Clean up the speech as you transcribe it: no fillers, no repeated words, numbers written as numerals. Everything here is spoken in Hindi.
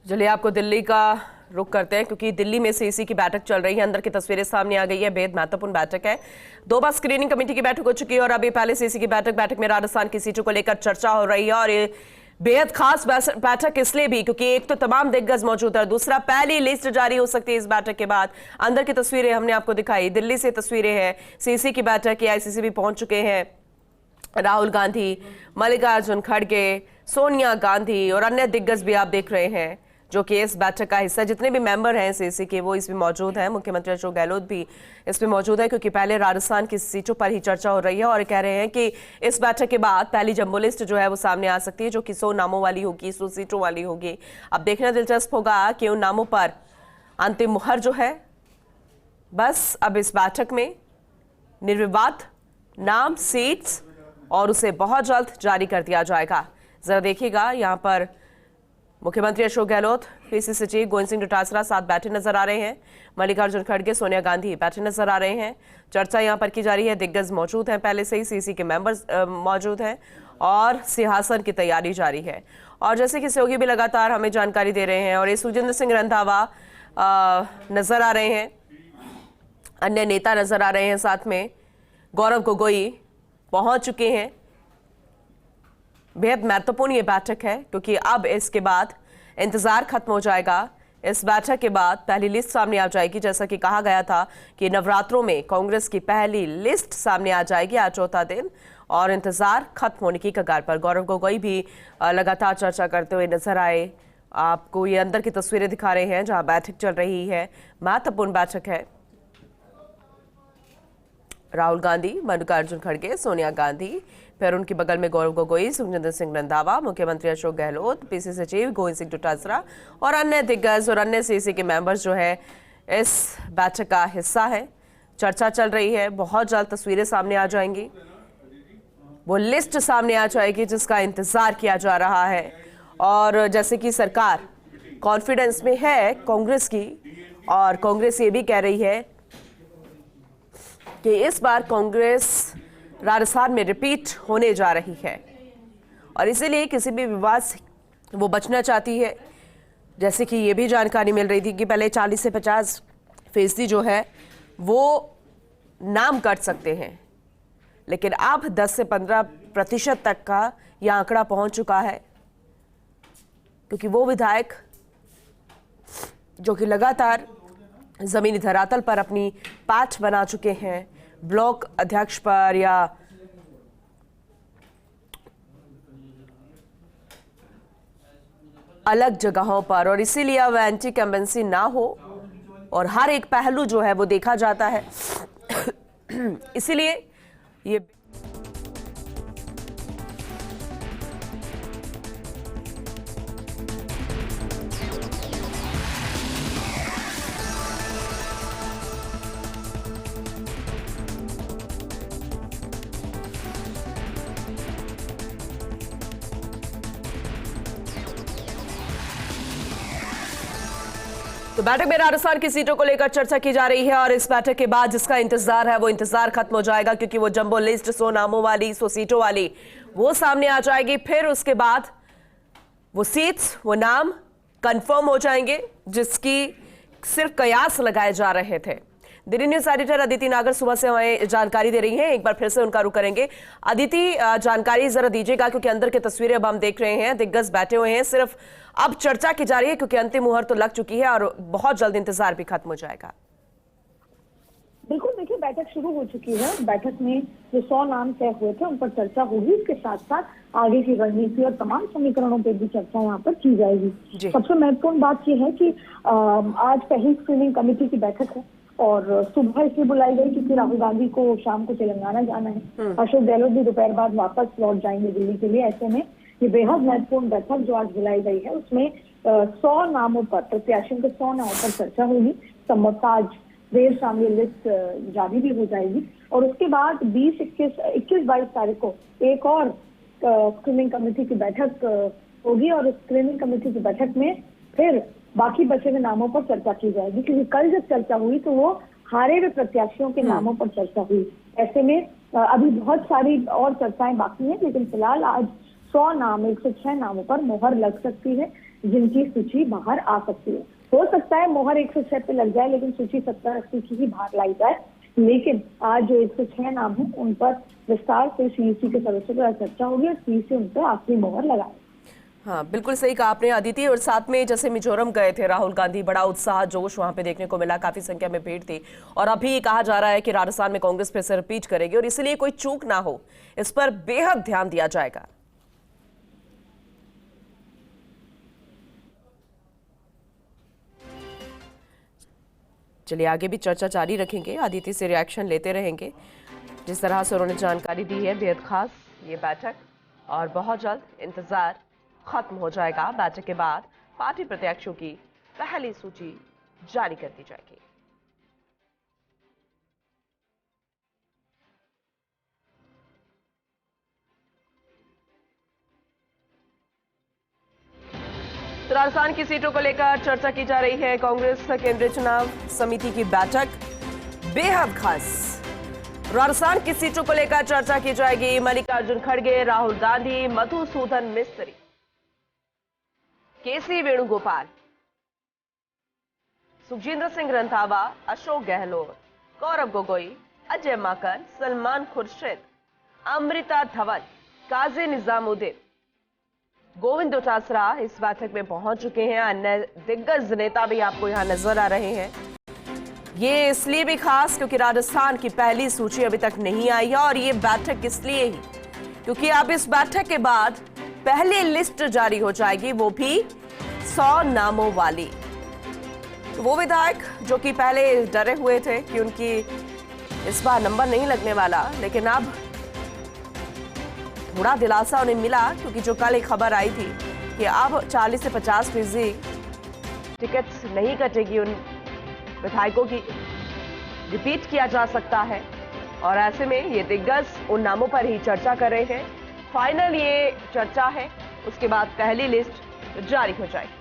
चलिए आपको दिल्ली का रुख करते हैं, क्योंकि दिल्ली में सीसी की बैठक चल रही है। अंदर की तस्वीरें सामने आ गई है। बेहद महत्वपूर्ण बैठक है। 2 बार स्क्रीनिंग कमेटी की बैठक हो चुकी है और अभी पहले सीसी की बैठक में राजस्थान की सीटों को लेकर चर्चा हो रही है। और ये बेहद खास बैठक इसलिए भी क्योंकि एक तो तमाम दिग्गज मौजूद है, दूसरा पहली लिस्ट जारी हो सकती है इस बैठक के बाद। अंदर की तस्वीरें हमने आपको दिखाई, दिल्ली से तस्वीरें हैं। सीसी की बैठक एआईसीसी भी पहुंच चुके हैं। राहुल गांधी, मल्लिकार्जुन खड़गे, सोनिया गांधी और अन्य दिग्गज भी आप देख रहे हैं जो कि इस बैठक का हिस्सा। जितने भी मेंबर हैं सीसी के वो इसमें मौजूद हैं। मुख्यमंत्री अशोक गहलोत भी इसमें मौजूद है, क्योंकि पहले राजस्थान की सीटों पर ही चर्चा हो रही है और कह रहे हैं कि इस बैठक के बाद पहली जंबो लिस्ट जो है वो सामने आ सकती है, जो कि 100 नामों वाली होगी, 100 सीटों वाली होगी। अब देखना दिलचस्प होगा कि उन नामों पर अंतिम मुहर जो है, बस अब इस बैठक में निर्विवाद नाम, सीट्स और उसे बहुत जल्द जारी कर दिया जाएगा। जरा देखिएगा, यहाँ पर मुख्यमंत्री अशोक गहलोत, पीसी सचिव गोविंद सिंह डोटासरा साथ बैठे नजर आ रहे हैं। मल्लिकार्जुन खड़गे, सोनिया गांधी बैठे नजर आ रहे हैं। चर्चा यहाँ पर की जा रही है। दिग्गज मौजूद हैं, पहले से ही सीसी के मेंबर्स मौजूद हैं और सिंहासन की तैयारी जारी है। और जैसे कि सहयोगी भी लगातार हमें जानकारी दे रहे हैं, और ये सुजिंदर सिंह रंधावा नजर आ रहे हैं, अन्य नेता नजर आ रहे हैं, साथ में गौरव गोगोई पहुंच चुके हैं। बेहद महत्वपूर्ण ये बैठक है, क्योंकि अब इसके बाद इंतजार खत्म हो जाएगा। इस बैठक के बाद पहली लिस्ट सामने आ जाएगी। जैसा कि कहा गया था कि नवरात्रों में कांग्रेस की पहली लिस्ट सामने आ जाएगी। आज चौथा दिन और इंतजार खत्म होने की कगार पर। गौरव गोगोई भी लगातार चर्चा करते हुए नजर आए। आपको ये अंदर की तस्वीरें दिखा रहे हैं जहां बैठक चल रही है। महत्वपूर्ण बैठक है। राहुल गांधी, मल्लिकार्जुन खड़गे, सोनिया गांधी, फिर उनके बगल में गौरव गोगोई, सुखजिंदर सिंह रंधावा, मुख्यमंत्री अशोक गहलोत, पीसी सचिव गोविंद सिंह डोटासरा और अन्य दिग्गज और अन्य सीसी के मेंबर्स जो है इस बैठक का हिस्सा है। चर्चा चल रही है। बहुत जल्द तस्वीरें सामने आ जाएंगी, वो लिस्ट सामने आ जाएगी जिसका इंतजार किया जा रहा है। और जैसे कि सरकार कॉन्फिडेंस में है कांग्रेस की, और कांग्रेस ये भी कह रही है कि इस बार कांग्रेस राजस्थान में रिपीट होने जा रही है और इसीलिए किसी भी विवाद से वो बचना चाहती है। जैसे कि ये भी जानकारी मिल रही थी कि पहले 40 से 50% जो है वो नाम कट सकते हैं, लेकिन अब 10 से 15% तक का यह आंकड़ा पहुंच चुका है, क्योंकि वो विधायक जो कि लगातार जमीनी धरातल पर अपनी पैठ बना चुके हैं, ब्लॉक अध्यक्ष पर या अलग जगहों पर, और इसीलिए अब एंटी कैम्पेंसी ना हो और हर एक पहलू जो है वो देखा जाता है। इसीलिए ये तो बैठक में राजस्थान की सीटों को लेकर चर्चा की जा रही है और इस बैठक के बाद जिसका इंतजार है वो इंतजार खत्म हो जाएगा, क्योंकि वो जंबो लिस्ट 100 नामों वाली, 100 सीटों वाली वो सामने आ जाएगी। फिर उसके बाद वो सीट्स, वो नाम कंफर्म हो जाएंगे जिसकी सिर्फ कयास लगाए जा रहे थे। दिल्ली न्यूज एडिटर अदिति नागर सुबह से हमें जानकारी दे रही हैं। एक बार फिर से उनका रुख करेंगे। अदिति, जानकारी जरा दीजिएगा, क्योंकि अंदर की तस्वीरें अब हम देख रहे हैं। दिग्गज बैठे हुए हैं, सिर्फ अब चर्चा की जा रही है, क्योंकि अंतिम मुहर तो लग चुकी है और बहुत जल्द इंतजार भी खत्म हो जाएगा। बिल्कुल, देखिए बैठक शुरू हो चुकी है। बैठक में जो 100 नाम तय हुए थे उन पर चर्चा होगी। इसके साथ साथ आगे की रणनीति और तमाम समीकरणों पर भी चर्चा यहाँ पर की जाएगी। सबसे महत्वपूर्ण बात यह है कि आज पहली स्क्रीनिंग कमेटी की बैठक है और सुबह इसलिए बुलाई गई क्योंकि राहुल गांधी को शाम को तेलंगाना जाना है। अशोक गहलोत भी दोपहर बाद वापस लौट जाएंगे दिल्ली के लिए। ऐसे में ये बेहद महत्वपूर्ण बैठक जो आज बुलाई गई है उसमें 100 नामों पर, प्रत्याशियों के 100 नामों पर चर्चा होगी। संभवतः आज देर शाम ये लिस्ट जारी भी हो जाएगी और उसके बाद 21-22 तारीख को एक और स्क्रीनिंग कमेटी की बैठक होगी और स्क्रीनिंग कमेटी की बैठक में फिर बाकी बचे हुए नामों पर चर्चा की जाएगी, क्योंकि कल जब चर्चा हुई तो वो हारे हुए प्रत्याशियों के नामों पर चर्चा हुई। ऐसे में अभी बहुत सारी और चर्चाएं बाकी हैं, लेकिन फिलहाल आज 100 नाम 106 नामों पर मोहर लग सकती है। जिनकी सूची बाहर आ सकती है। हो सकता है मोहर 106 पे लग जाए, लेकिन सूची 70-80 की ही बाहर लाई जाए। लेकिन आज जो 106 नाम है उन पर विस्तार से सीईसी के सदस्यों द्वारा चर्चा होगी और सीईसी उन पर आखिरी मोहर लगाए। हाँ, बिल्कुल सही कहा आपने अदिति। और साथ में जैसे मिजोरम गए थे राहुल गांधी, बड़ा उत्साह जोश वहां पे देखने को मिला, काफी संख्या में भीड़ थी। और अभी कहा जा रहा है कि राजस्थान में कांग्रेस फिर से रिपीट करेगी और इसलिए कोई चूक ना हो, इस पर बेहद ध्यान दिया जाएगा। चलिए आगे भी चर्चा जारी रखेंगे, अदिति से रिएक्शन लेते रहेंगे। जिस तरह से उन्होंने जानकारी दी है, बेहद खास ये बैठक, और बहुत जल्द इंतजार खत्म हो जाएगा। बैठक के बाद पार्टी प्रत्याशियों की पहली सूची जारी कर दी जाएगी। तो राजस्थान की सीटों को लेकर चर्चा की जा रही है। कांग्रेस केंद्रीय चुनाव समिति की बैठक बेहद खास। राजस्थान की सीटों को लेकर चर्चा की जाएगी। मल्लिकार्जुन खड़गे, राहुल गांधी, मधुसूदन मिस्त्री, केसी वेणुगोपाल, सुखजिंदर सिंह रंधावा, अशोक गहलोत, गौरव गोगोई, अजय माकन, सलमान खुर्शीद, अमृता धवन, काजी निजामुद्दीन, गोविंद डोटासरा इस बैठक में पहुंच चुके हैं। अन्य दिग्गज नेता भी आपको यहां नजर आ रहे हैं। ये इसलिए भी खास क्योंकि राजस्थान की पहली सूची अभी तक नहीं आई है, और ये बैठक इसलिए ही क्योंकि अब इस बैठक के बाद पहली लिस्ट जारी हो जाएगी, वो भी 100 नामों वाली। तो वो विधायक जो कि पहले डरे हुए थे कि उनकी इस बार नंबर नहीं लगने वाला, लेकिन अब थोड़ा दिलासा उन्हें मिला, क्योंकि जो कल एक खबर आई थी कि अब 40 से 50% टिकट नहीं कटेगी उन विधायकों की, रिपीट किया जा सकता है। और ऐसे में ये दिग्गज उन नामों पर ही चर्चा कर रहे हैं। फाइनल ये चर्चा है, उसके बाद पहली लिस्ट जारी हो जाएगी।